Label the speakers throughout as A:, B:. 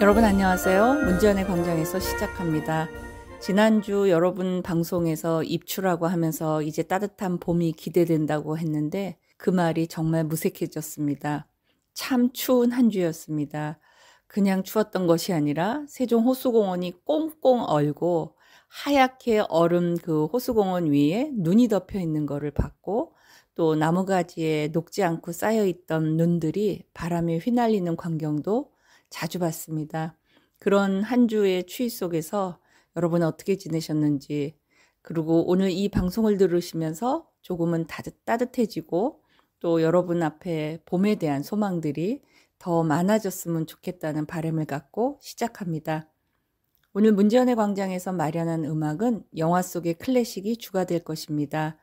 A: 여러분 안녕하세요. 문지연의 광장에서 시작합니다. 지난주 여러분 방송에서 입추라고 하면서 이제 따뜻한 봄이 기대된다고 했는데 그 말이 정말 무색해졌습니다. 참 추운 한 주였습니다. 그냥 추웠던 것이 아니라 세종 호수공원이 꽁꽁 얼고 하얗게 얼음 그 호수공원 위에 눈이 덮여 있는 거를 봤고, 또 나무가지에 녹지 않고 쌓여 있던 눈들이 바람에 휘날리는 광경도 자주 봤습니다. 그런 한 주의 추위 속에서 여러분 어떻게 지내셨는지, 그리고 오늘 이 방송을 들으시면서 조금은 따뜻해지고 또 여러분 앞에 봄에 대한 소망들이 더 많아졌으면 좋겠다는 바람을 갖고 시작합니다. 오늘 문지연의 광장에서 마련한 음악은 영화 속의 클래식이 주가 될 것입니다.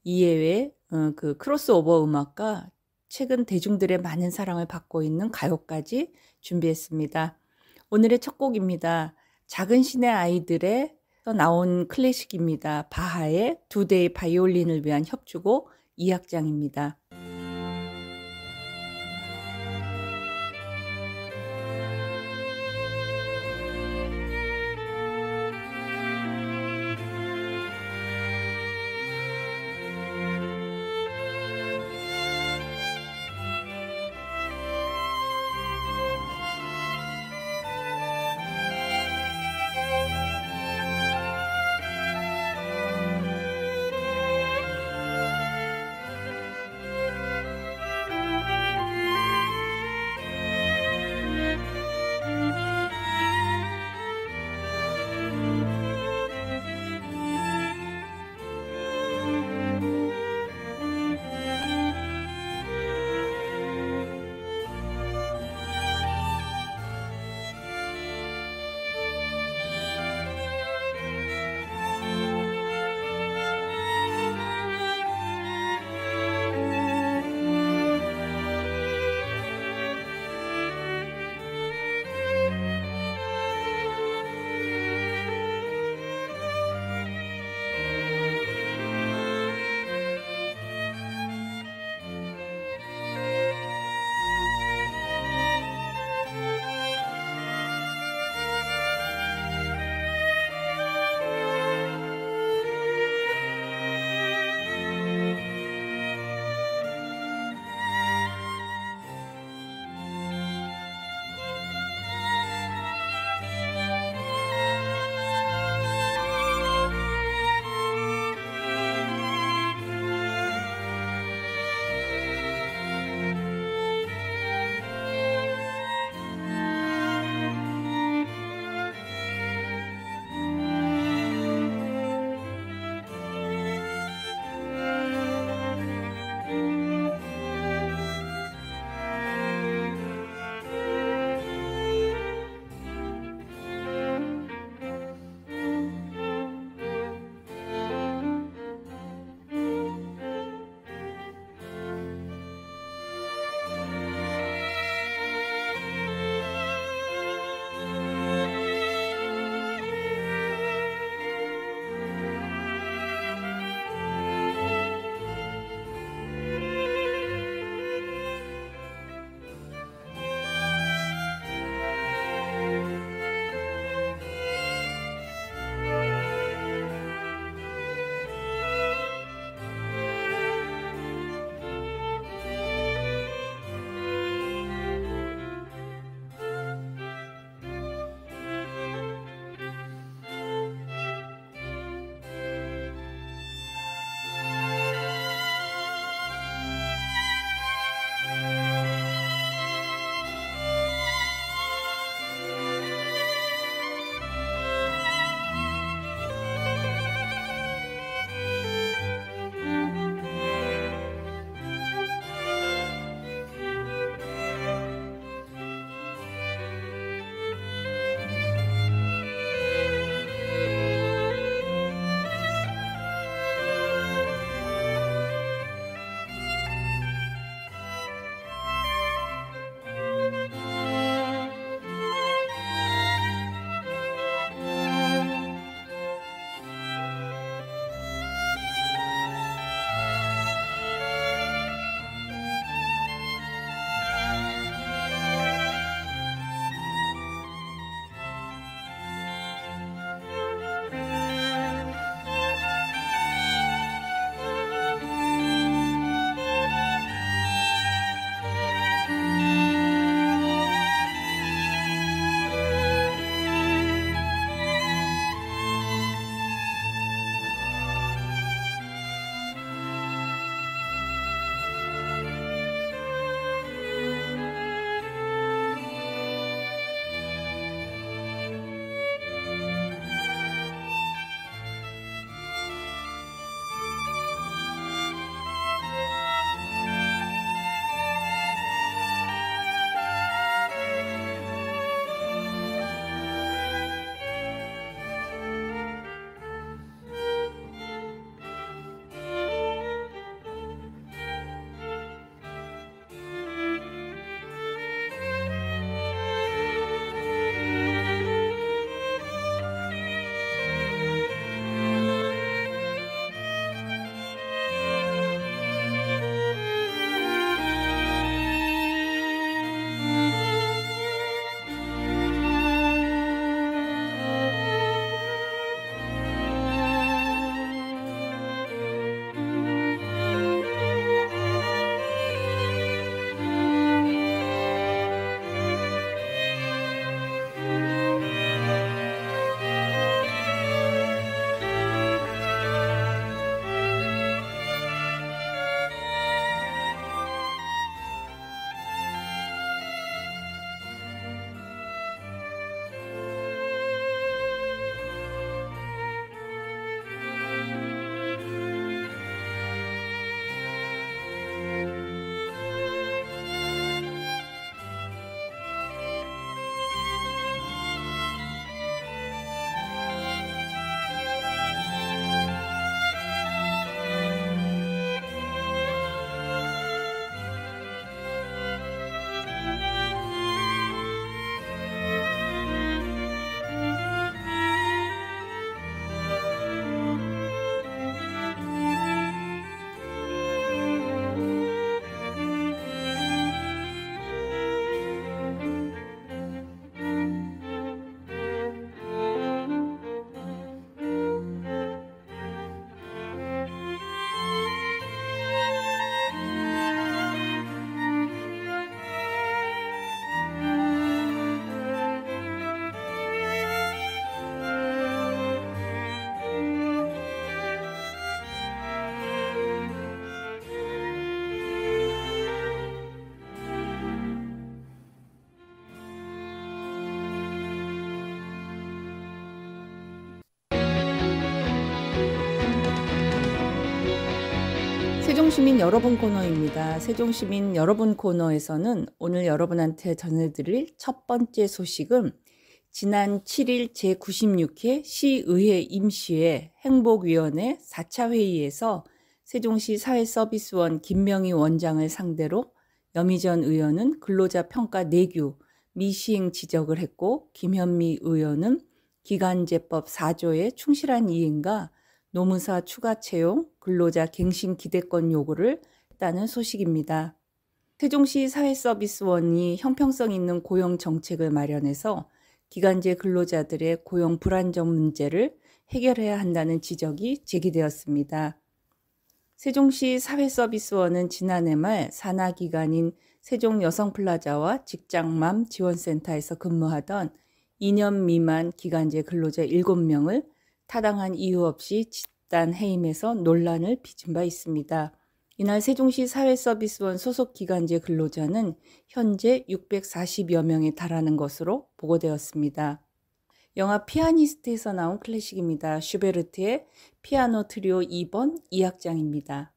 A: 이외에 그 크로스오버 음악과 최근 대중들의 많은 사랑을 받고 있는 가요까지 준비했습니다. 오늘의 첫 곡입니다. 작은 신의 아이들에 나온 클래식입니다. 바하의 두 대의 바이올린을 위한 협주곡 2악장입니다. 세종시민 여러분 코너입니다. 세종시민 여러분 코너에서는 오늘 여러분한테 전해드릴 첫 번째 소식은 지난 7일 제96회 시의회 임시회 행복위원회 4차 회의에서 세종시 사회서비스원 김명희 원장을 상대로 여미전 의원은 근로자 평가 내규 미시행 지적을 했고, 김현미 의원은 기간제법 4조의 충실한 이행과 노무사 추가 채용, 근로자 갱신 기대권 요구를 했다는 소식입니다. 세종시 사회서비스원이 형평성 있는 고용 정책을 마련해서 기간제 근로자들의 고용 불안정 문제를 해결해야 한다는 지적이 제기되었습니다. 세종시 사회서비스원은 지난해 말 산하기관인 세종여성플라자와 직장맘 지원센터에서 근무하던 2년 미만 기간제 근로자 7명을 타당한 이유 없이 집단 해임해서 논란을 빚은 바 있습니다. 이날 세종시 사회서비스원 소속 기간제 근로자는 현재 640여 명에 달하는 것으로 보고되었습니다. 영화 피아니스트에서 나온 클래식입니다. 슈베르트의 피아노 트리오 2번 2악장입니다.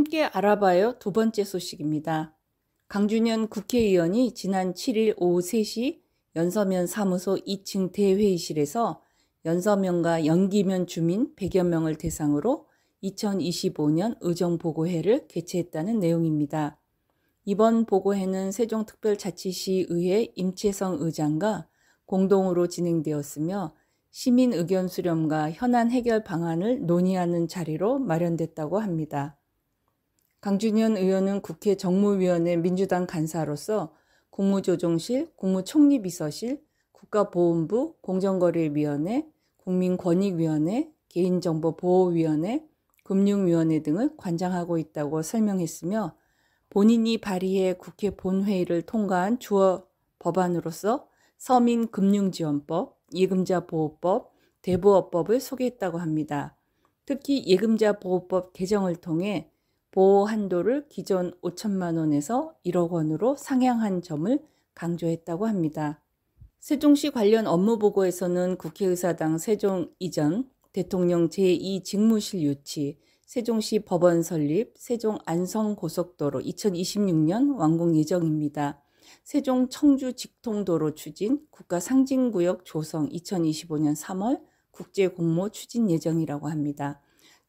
A: 함께 알아봐요. 두 번째 소식입니다. 강준현 국회의원이 지난 7일 오후 3시 연서면 사무소 2층 대회의실에서 연서면과 연기면 주민 100여 명을 대상으로 2025년 의정보고회를 개최했다는 내용입니다. 이번 보고회는 세종특별자치시의회 임채성 의장과 공동으로 진행되었으며 시민 의견 수렴과 현안 해결 방안을 논의하는 자리로 마련됐다고 합니다. 강준현 의원은 국회 정무위원회 민주당 간사로서 국무조정실, 국무총리비서실, 국가보훈부, 공정거래위원회, 국민권익위원회, 개인정보보호위원회, 금융위원회 등을 관장하고 있다고 설명했으며 본인이 발의해 국회 본회의를 통과한 주요 법안으로서 서민금융지원법, 예금자보호법, 대부업법을 소개했다고 합니다. 특히 예금자보호법 개정을 통해 보호 한도를 기존 5천만 원에서 1억 원으로 상향한 점을 강조했다고 합니다. 세종시 관련 업무 보고에서는 국회의사당 세종 이전, 대통령 제2직무실 유치, 세종시 법원 설립, 세종 안성고속도로 2026년 완공 예정입니다. 세종 청주 직통도로 추진, 국가상징구역 조성 2025년 3월 국제공모 추진 예정이라고 합니다.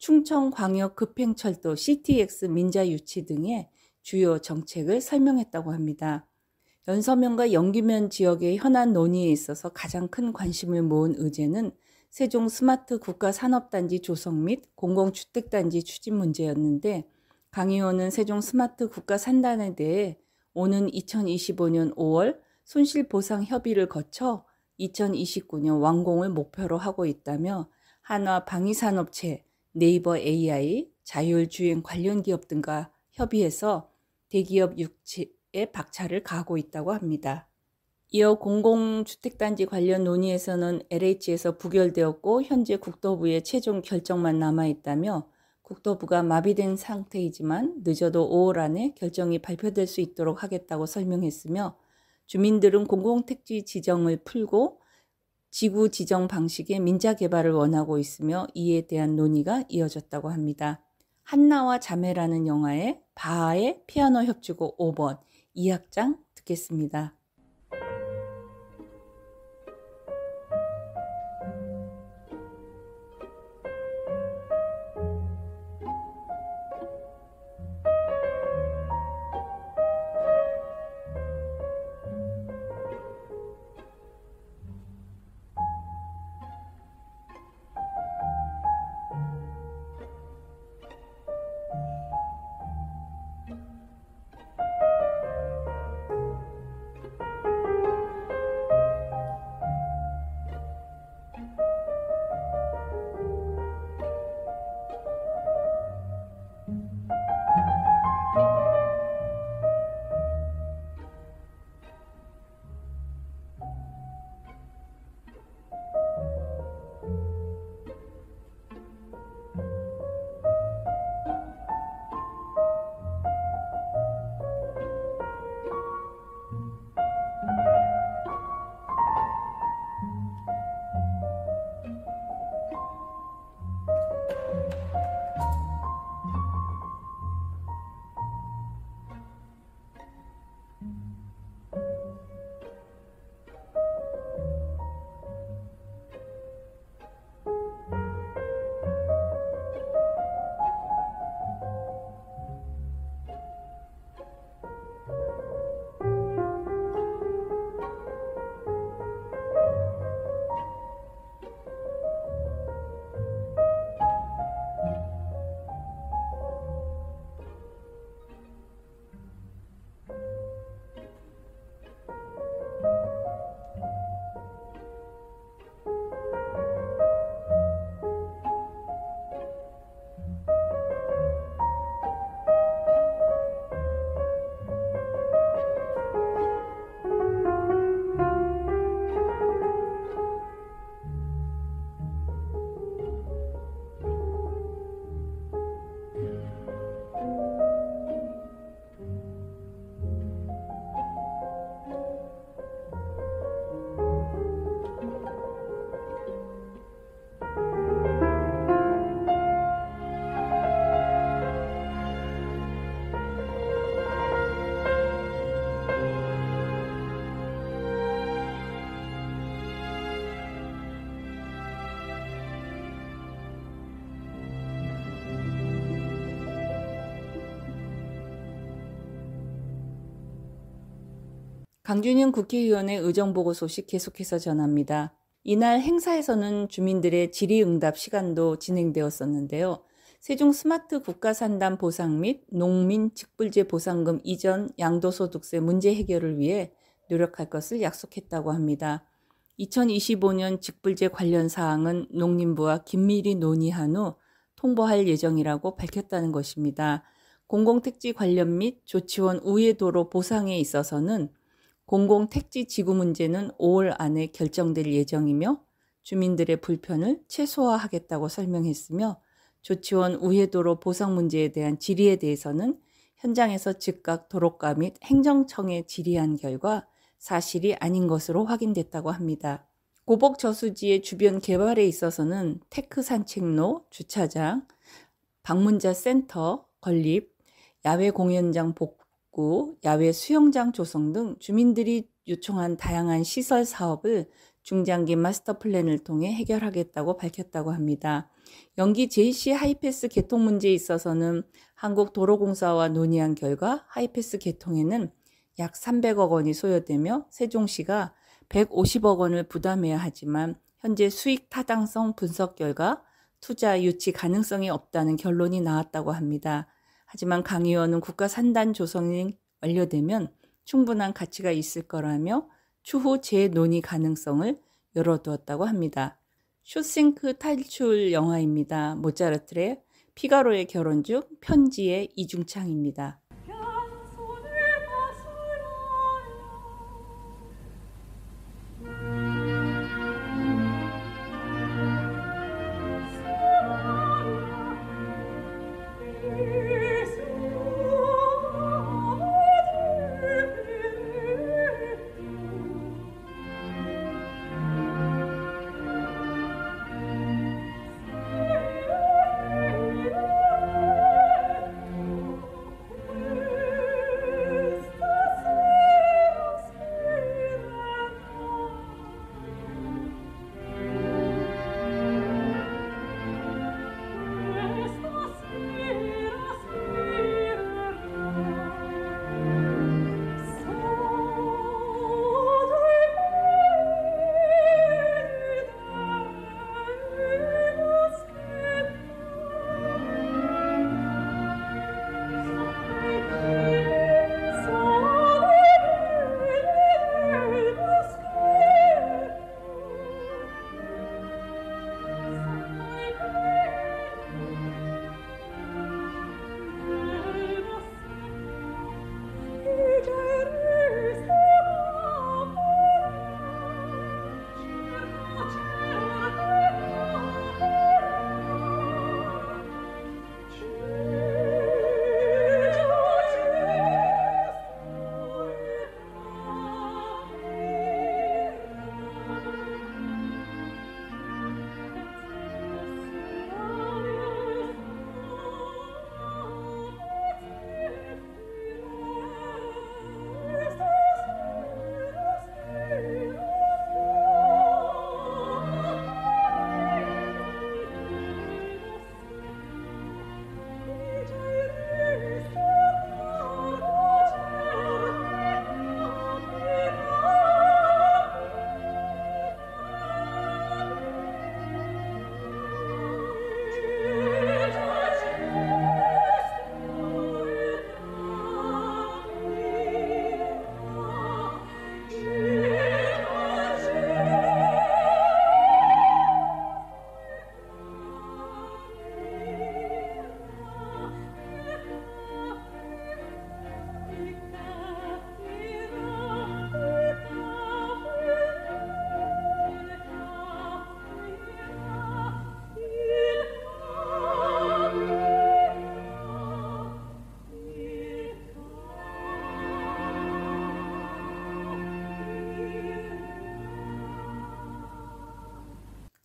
A: 충청광역 급행철도 CTX 민자 유치 등의 주요 정책을 설명했다고 합니다. 연서면과 연기면 지역의 현안 논의에 있어서 가장 큰 관심을 모은 의제는 세종 스마트 국가산업단지 조성 및 공공주택단지 추진 문제였는데 강 의원은 세종 스마트 국가산단에 대해 오는 2025년 5월 손실보상 협의를 거쳐 2029년 완공을 목표로 하고 있다며 한화 방위산업체, 네이버 AI, 자율주행 관련 기업 등과 협의해서 대기업 유치에 박차를 가하고 있다고 합니다. 이어 공공주택단지 관련 논의에서는 LH에서 부결되었고 현재 국토부의 최종 결정만 남아있다며 국토부가 마비된 상태이지만 늦어도 5월 안에 결정이 발표될 수 있도록 하겠다고 설명했으며 주민들은 공공택지 지정을 풀고 지구 지정 방식의 민자 개발을 원하고 있으며 이에 대한 논의가 이어졌다고 합니다. 한나와 자매라는 영화의 바하의 피아노 협주곡 5번 2악장 듣겠습니다. 강준영 국회의원의 의정보고 소식 계속해서 전합니다. 이날 행사에서는 주민들의 질의응답 시간도 진행되었었는데요. 세종 스마트 국가산단 보상 및 농민 직불제 보상금 이전 양도소득세 문제 해결을 위해 노력할 것을 약속했다고 합니다. 2025년 직불제 관련 사항은 농림부와 긴밀히 논의한 후 통보할 예정이라고 밝혔다는 것입니다. 공공택지 관련 및 조치원 우회도로 보상에 있어서는 공공택지 지구 문제는 5월 안에 결정될 예정이며 주민들의 불편을 최소화하겠다고 설명했으며 조치원 우회도로 보상 문제에 대한 질의에 대해서는 현장에서 즉각 도로과 및 행정청에 질의한 결과 사실이 아닌 것으로 확인됐다고 합니다. 고복 저수지의 주변 개발에 있어서는 테크 산책로, 주차장, 방문자 센터 건립, 야외 공연장 복구, 야외 수영장 조성 등 주민들이 요청한 다양한 시설 사업을 중장기 마스터 플랜을 통해 해결하겠다고 밝혔다고 합니다. 영기 JC 하이패스 개통 문제에 있어서는 한국도로공사와 논의한 결과 하이패스 개통에는 약 300억 원이 소요되며 세종시가 150억 원을 부담해야 하지만 현재 수익 타당성 분석 결과 투자 유치 가능성이 없다는 결론이 나왔다고 합니다. 하지만 강 의원은 국가 산단 조성이 완료되면 충분한 가치가 있을 거라며 추후 재논의 가능성을 열어두었다고 합니다. 쇼생크 탈출 영화입니다. 모차르트의 피가로의 결혼 중 편지의 이중창입니다.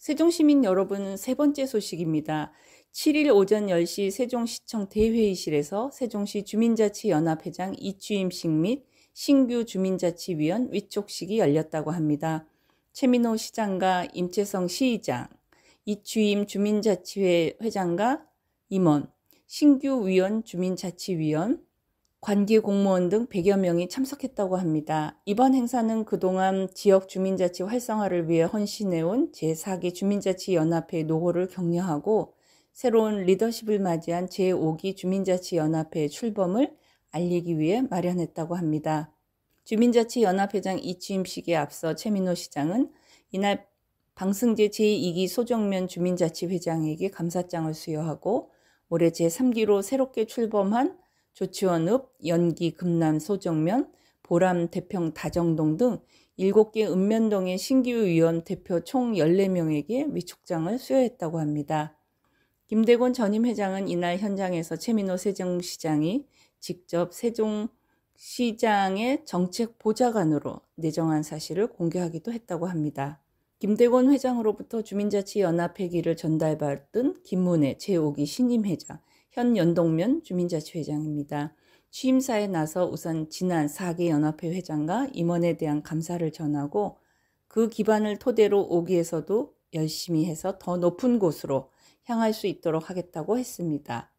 A: 세종시민 여러분, 세 번째 소식입니다. 7일 오전 10시 세종시청 대회의실에서 세종시 주민자치연합회장 이취임식 및 신규 주민자치위원 위촉식이 열렸다고 합니다. 최민호 시장과 임채성 시의장, 이취임 주민자치회 회장과 임원, 신규 위원 주민자치위원, 관계 공무원 등 100여 명이 참석했다고 합니다. 이번 행사는 그동안 지역 주민자치 활성화를 위해 헌신해온 제4기 주민자치연합회의 노고를 격려하고 새로운 리더십을 맞이한 제5기 주민자치연합회의 출범을 알리기 위해 마련했다고 합니다. 주민자치연합회장 이취임식에 앞서 최민호 시장은 이날 방승재 제2기 소정면 주민자치회장에게 감사장을 수여하고 올해 제3기로 새롭게 출범한 조치원읍, 연기, 금남, 소정면, 보람, 대평, 다정동 등 7개 읍면동의 신규 위원 대표 총 14명에게 위촉장을 수여했다고 합니다. 김대곤 전임 회장은 이날 현장에서 최민호 세종시장이 직접 세종시장의 정책 보좌관으로 내정한 사실을 공개하기도 했다고 합니다. 김대곤 회장으로부터 주민자치연합회기를 전달받은 김문혜 제5기 신임 회장, 현 연동면 주민자치회장입니다. 취임사에 나서 우선 지난 4기 연합회 회장과 임원에 대한 감사를 전하고 그 기반을 토대로 5기에서도 열심히 해서 더 높은 곳으로 향할 수 있도록 하겠다고 했습니다.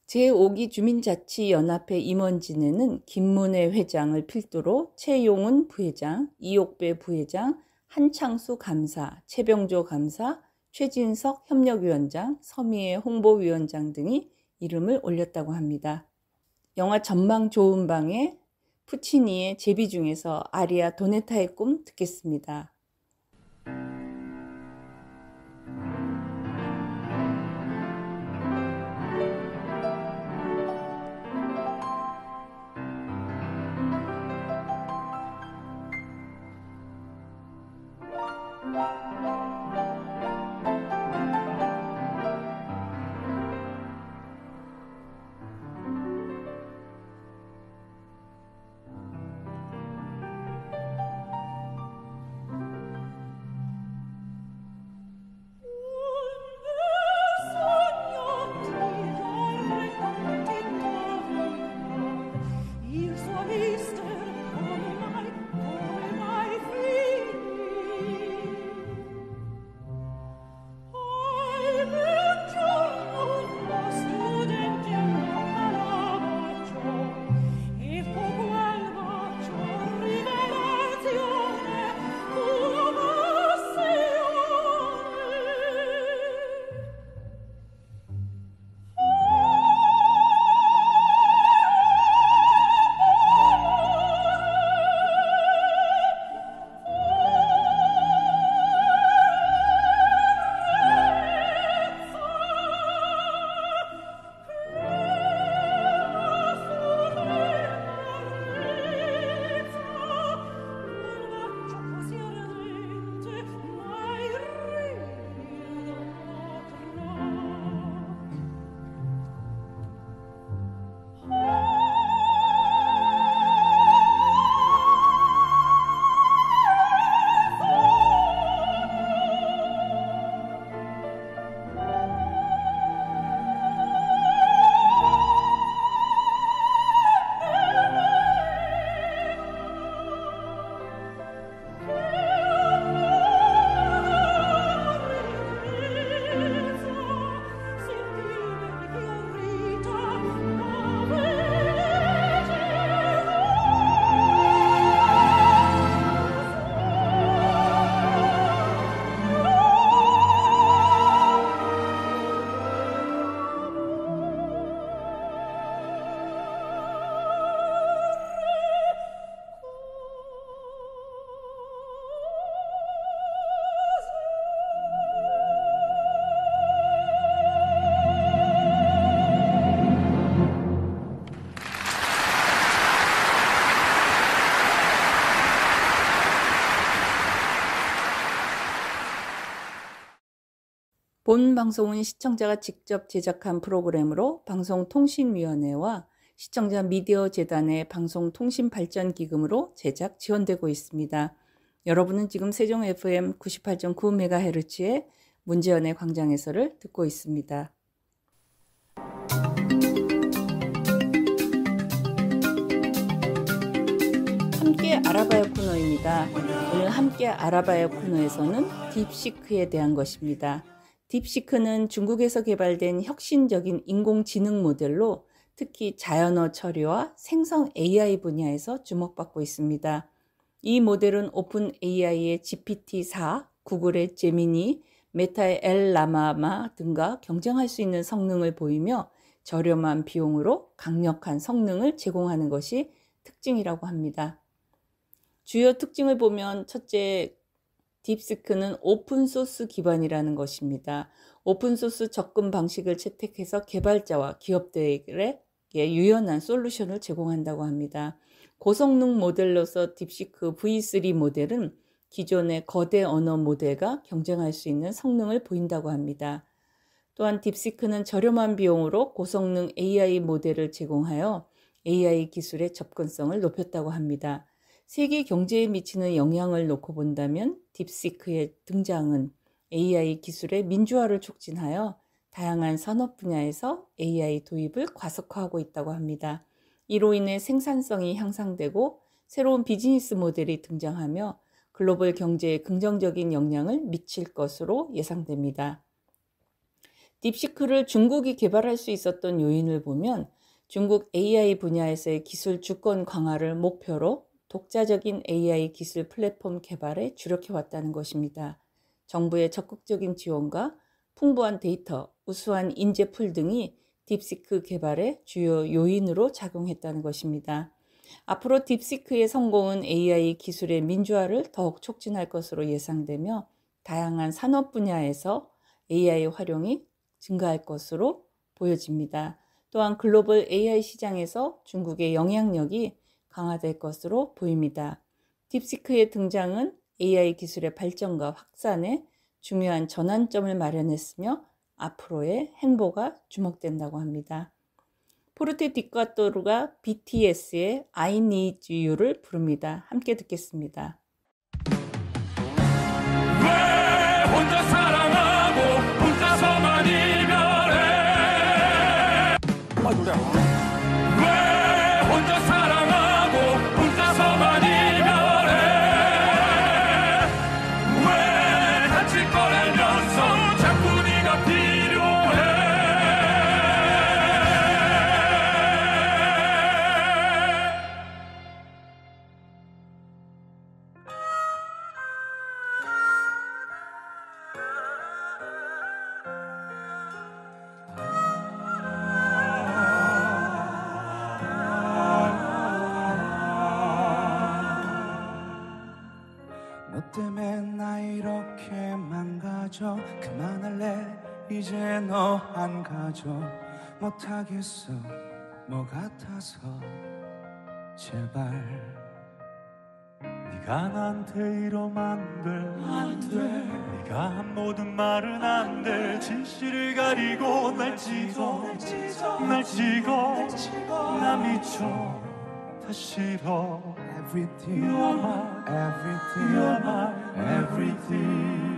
A: 제5기 주민자치연합회 임원진에는 김문혜 회장을 필두로 최용훈 부회장, 이옥배 부회장, 한창수 감사, 최병조 감사, 최진석 협력위원장, 서미애 홍보위원장 등이 이름을 올렸다고 합니다. 영화 전망 좋은 방의 푸치니의 제비 중에서 아리아 도네타의 꿈 듣겠습니다. 본 방송은 시청자가 직접 제작한 프로그램으로 방송통신위원회와 시청자 미디어 재단의 방송통신발전기금으로 제작 지원되고 있습니다. 여러분은 지금 세종 FM 98.9MHz의 문제연의 광장에서를 듣고 있습니다. 함께 알아봐야 코너입니다. 오늘 함께 알아봐야 코너에서는 딥시크에 대한 것입니다. 딥시크는 중국에서 개발된 혁신적인 인공지능 모델로 특히 자연어 처리와 생성 AI 분야에서 주목받고 있습니다. 이 모델은 오픈 AI의 GPT-4, 구글의 제미니, 메타의 엘라마마 등과 경쟁할 수 있는 성능을 보이며 저렴한 비용으로 강력한 성능을 제공하는 것이 특징이라고 합니다. 주요 특징을 보면 첫째, 딥시크는 오픈소스 기반이라는 것입니다. 오픈소스 접근 방식을 채택해서 개발자와 기업들에게 유연한 솔루션을 제공한다고 합니다. 고성능 모델로서 딥시크 V3 모델은 기존의 거대 언어 모델과 경쟁할 수 있는 성능을 보인다고 합니다. 또한 딥시크는 저렴한 비용으로 고성능 AI 모델을 제공하여 AI 기술의 접근성을 높였다고 합니다. 세계 경제에 미치는 영향을 놓고 본다면 딥시크의 등장은 AI 기술의 민주화를 촉진하여 다양한 산업 분야에서 AI 도입을 가속화하고 있다고 합니다. 이로 인해 생산성이 향상되고 새로운 비즈니스 모델이 등장하며 글로벌 경제에 긍정적인 영향을 미칠 것으로 예상됩니다. 딥시크를 중국이 개발할 수 있었던 요인을 보면 중국 AI 분야에서의 기술 주권 강화를 목표로 독자적인 AI 기술 플랫폼 개발에 주력해왔다는 것입니다. 정부의 적극적인 지원과 풍부한 데이터, 우수한 인재풀 등이 딥시크 개발의 주요 요인으로 작용했다는 것입니다. 앞으로 딥시크의 성공은 AI 기술의 민주화를 더욱 촉진할 것으로 예상되며 다양한 산업 분야에서 AI 활용이 증가할 것으로 보여집니다. 또한 글로벌 AI 시장에서 중국의 영향력이 강화될 것으로 보입니다. 딥시크의 등장은 AI 기술의 발전과 확산에 중요한 전환점을 마련했으며 앞으로의 행보가 주목된다고 합니다. 포르테 디카토르가 BTS의 I Need You를 부릅니다. 함께 듣겠습니다.
B: 왜 혼자 사랑하고 혼자서만 이별해? 왜 혼자 사랑하고 혼자서만 이별해? 왜 다칠 걸 알면서 자꾸 네가 필요해?
C: 너 때문에 나 이렇게 망가져. 그만할래 이제 너 안 가져. 못하겠어 뭐 같아서 제발.
D: 네가 나한테 이러면 안 돼. 네가 한 모든 말은 안 돼. 진실을 가리고 날 찍어 나 미쳐 다 싫어.
C: Everything,
D: You're my,
C: everything,
D: you're my everything.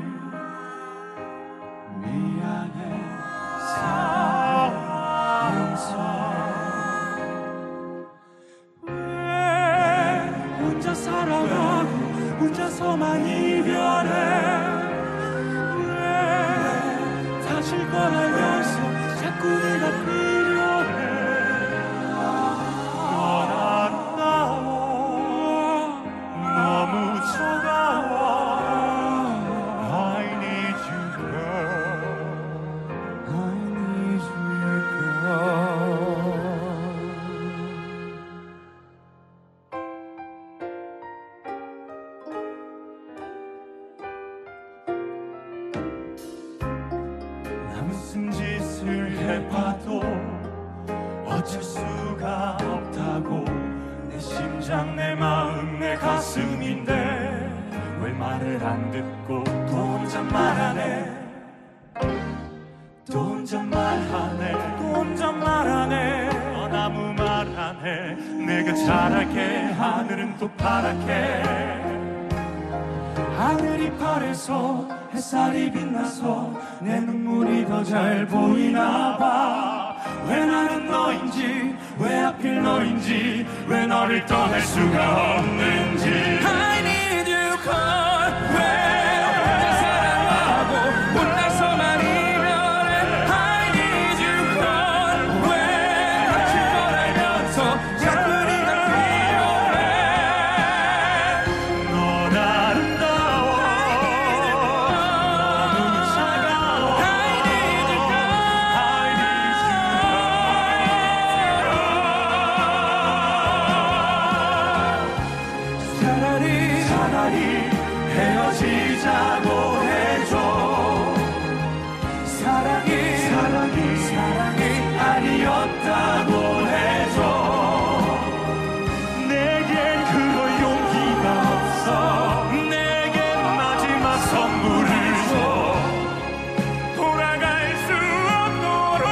C: 미안해,
D: 사랑해, 용서해. 왜 혼자 살아가고 혼자서만 이별해? 왜 다칠 걸 알면서 자꾸 내가 필요해? 넌 아름다워, 너무 차가워. I need you, girl.
C: I need you, girl.
D: 나 무슨 짓을 해봐도 어쩔 수가 없다고. 내 심장, 내 마음, 내 가슴인데 왜 말을 안 듣고 또 혼자 말하네. 또 혼자 말하네. 또 혼자 말하네. 넌 아무 말 안 해. 내가 잘할게. 하늘은 또 파랗게. 하늘이 파래서 햇살이 빛나서 내 눈물이 더 잘 보이나 봐. 왜 나는 너인지, 왜 하필 너인지, 왜 너를 떠날 수가 없는지. I need you, girl. 왜 혼자 사랑하고 혼자서만 이별해? I need you, girl. 왜 다칠 사랑이 아니었다고 해줘. 내겐 그럴 용기가 없어. 내겐 마지막 선물을 줘. 돌아갈 수 없도록.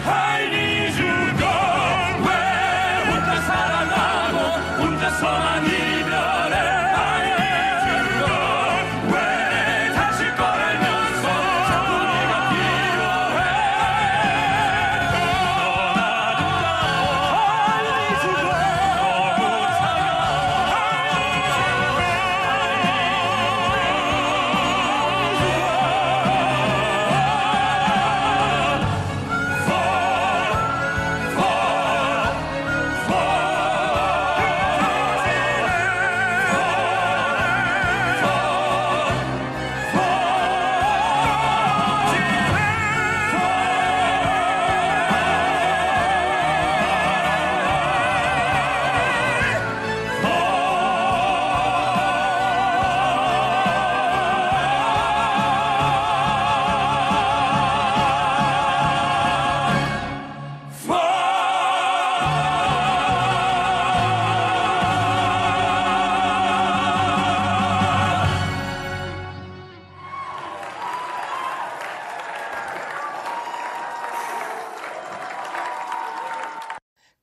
D: I need you, girl. 왜 혼자 사랑하고 혼자서만 이별해. I need you, girl. 왜 다시 꺼내면서 자꾸 네가 필요해. I need you, girl.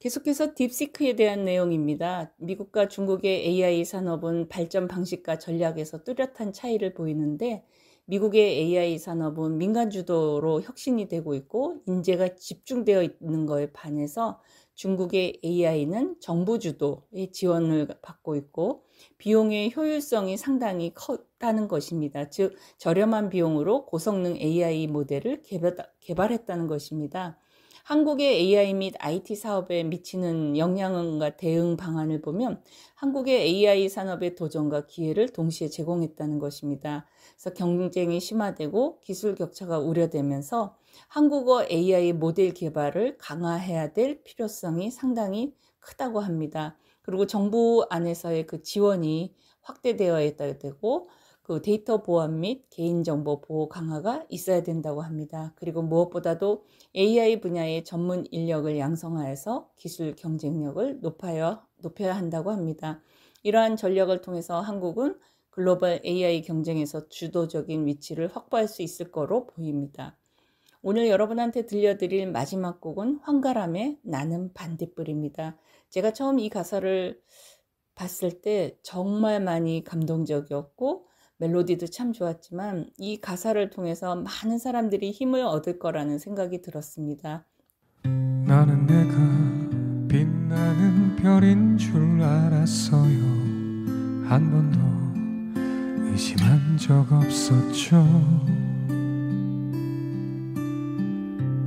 A: 계속해서 딥시크에 대한 내용입니다. 미국과 중국의 AI 산업은 발전 방식과 전략에서 뚜렷한 차이를 보이는데 미국의 AI 산업은 민간 주도로 혁신이 되고 있고 인재가 집중되어 있는 거에 반해서 중국의 AI는 정부 주도의 지원을 받고 있고 비용의 효율성이 상당히 컸다는 것입니다. 즉 저렴한 비용으로 고성능 AI 모델을 개발했다는 것입니다. 한국의 AI 및 IT 사업에 미치는 영향과 대응 방안을 보면 한국의 AI 산업의 도전과 기회를 동시에 제공했다는 것입니다. 그래서 경쟁이 심화되고 기술 격차가 우려되면서 한국어 AI 모델 개발을 강화해야 될 필요성이 상당히 크다고 합니다. 그리고 정부 안에서의 그 지원이 확대되어야 되고 그 데이터 보안 및 개인정보 보호 강화가 있어야 된다고 합니다. 그리고 무엇보다도 AI 분야의 전문 인력을 양성하여서 기술 경쟁력을 높여야 한다고 합니다. 이러한 전략을 통해서 한국은 글로벌 AI 경쟁에서 주도적인 위치를 확보할 수 있을 거로 보입니다. 오늘 여러분한테 들려드릴 마지막 곡은 황가람의 나는 반딧불입니다. 제가 처음 이 가사를 봤을 때 정말 많이 감동적이었고 멜로디도 참 좋았지만 이 가사를 통해서 많은 사람들이 힘을 얻을 거라는 생각이 들었습니다.
C: 나는 내가 빛나는 별인 줄 알았어요. 한 번도 의심한 적 없었죠.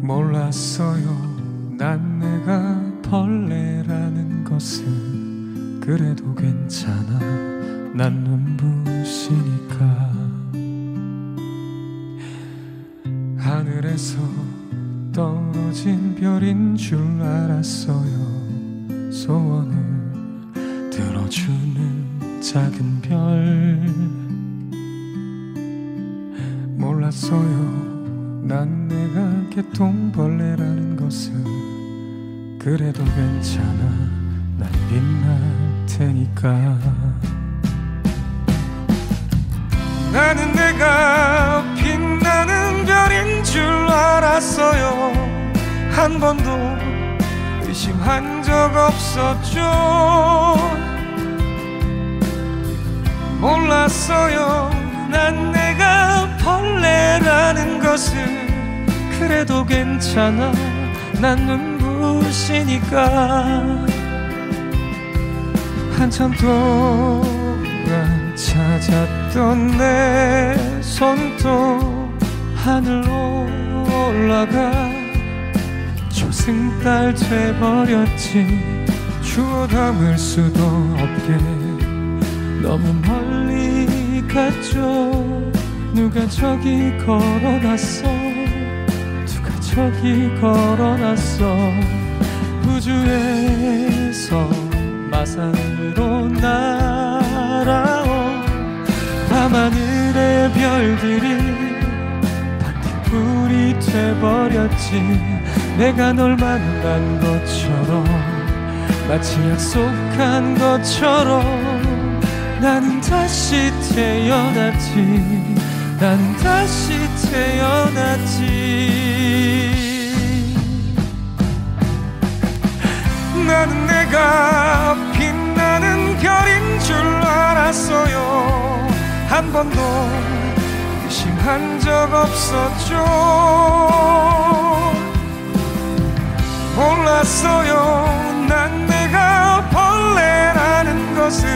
C: 몰랐어요. 난 내가 벌레라는 것을. 그래도 괜찮아. 난 눈부시니까. 하늘에서 떨어진 별인 줄 알았어요. 소원을 들어주는 작은 별. 몰랐어요. 난 내가 개통벌레라는 것을. 그래도 괜찮아. 난 빛날 테니까. 나는 내가 빛나는 별인 줄 알았어요. 한 번도 의심한 적 없었죠. 몰랐어요. 난 내가 벌레라는 것을. 그래도 괜찮아. 난 눈부시니까. 한참 동안 찾았던 내 손도 하늘로 올라가 조승달 돼버렸지. 주워 담을 수도 없게 너무 멀리 갔죠. 누가 저기 걸어놨어, 누가 저기 걸어놨어. 우주에서 마산으로 날아온 밤하늘의 별들이 반딧불이 돼버렸지. 내가 널 만난 것처럼, 마치 약속한 것처럼 나는 다시 태어났지. 나는 다시 태어났지. 나는 내가 빛나는 별인 줄 알았어요. 한 번도 의심한 적 없었죠. 몰랐어요. 난 내가 벌레라는 것을.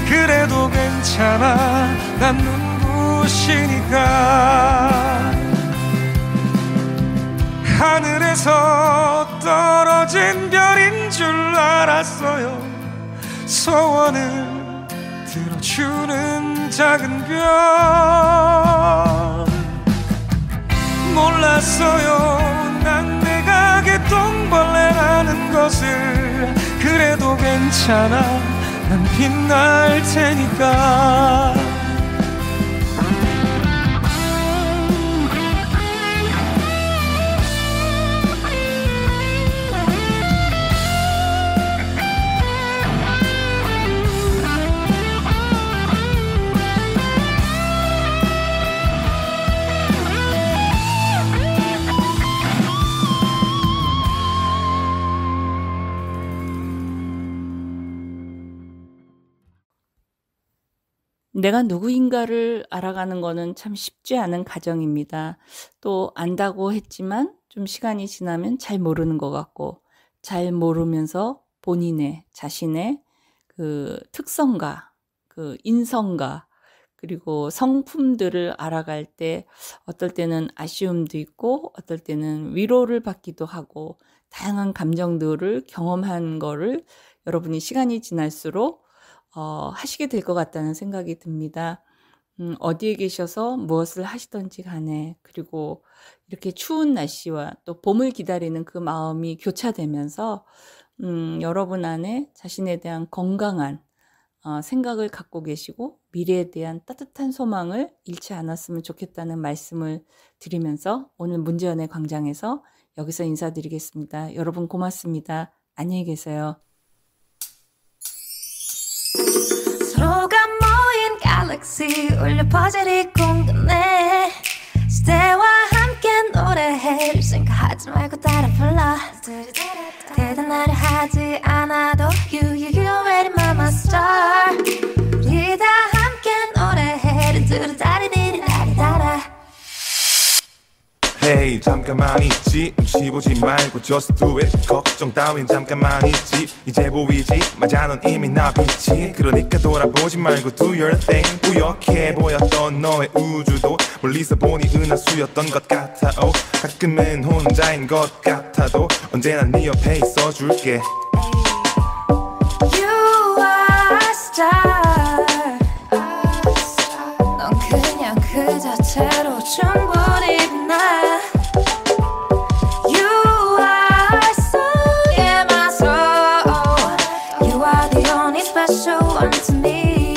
C: 그래도 괜찮아. 난 눈부시니까. 하늘에서 떨어진 별인 줄 알았어요. 소원을 들어주는 작은 별. 몰랐어요. 난 내가 개똥벌레라는 것을. 그래도 괜찮아. 난 빛날 테니까.
A: 내가 누구인가를 알아가는 거는 참 쉽지 않은 과정입니다. 또 안다고 했지만 좀 시간이 지나면 잘 모르는 것 같고, 잘 모르면서 본인의 자신의 그 특성과 그 인성과 그리고 성품들을 알아갈 때 어떨 때는 아쉬움도 있고 어떨 때는 위로를 받기도 하고, 다양한 감정들을 경험한 거를 여러분이 시간이 지날수록 하시게 될 것 같다는 생각이 듭니다. 어디에 계셔서 무엇을 하시던지 간에, 그리고 이렇게 추운 날씨와 또 봄을 기다리는 그 마음이 교차되면서 여러분 안에 자신에 대한 건강한 생각을 갖고 계시고 미래에 대한 따뜻한 소망을 잃지 않았으면 좋겠다는 말씀을 드리면서 오늘 문제연의 광장에서 여기서 인사드리겠습니다. 여러분 고맙습니다. 안녕히 계세요.
E: 서로가 모인 갤럭시 울려 퍼즐이 궁금해. 시대와 함께 노래해. 생각하지 말고 따라 불러. 대단하려 하지 않아도 You already my star. 우리 다 함께 노래해. 두루다리디리다리다라.
F: Hey 잠깐만 있지. 눈치 보지 말고 just do it. 걱정 따윈 잠깐만 있지. 이제 보이지 맞아 넌 이미 나 빛이. 그러니까 돌아보지 말고 do your thing. 우연해 보였던 너의 우주도 멀리서 보니 은하수였던 것 같아. oh. 가끔은 혼자인 것 같아도 언제나 네 옆에 있어줄게.
E: You are a star. 넌 그냥 그 자체로 충분히 빛나. Special one to me.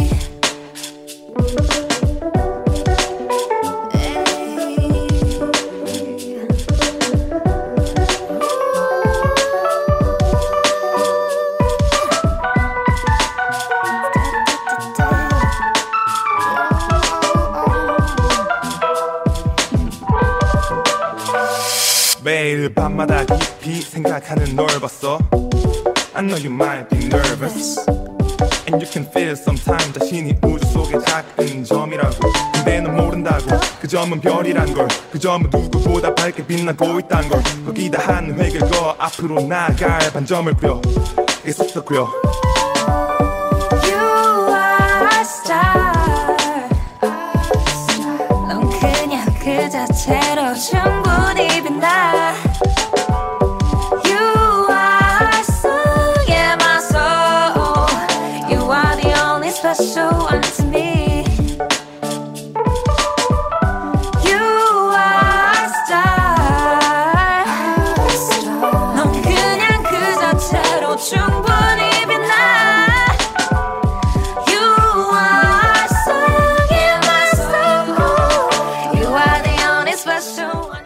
F: 매일 밤마다 깊이 생각하는 널 봤어. I know you might be nervous And you can feel sometimes 자신이 우주 속의 작은 점이라고. 근데 넌 모른다고 그 점은 별이란 걸. 그 점은 누구보다 밝게 빛나고 있단 걸. 거기다 한 획을 그어 앞으로 나아갈 반점을 펴 계속 그려.
E: You are a star. 넌 그냥 그 자체 자체로 충분히 빛나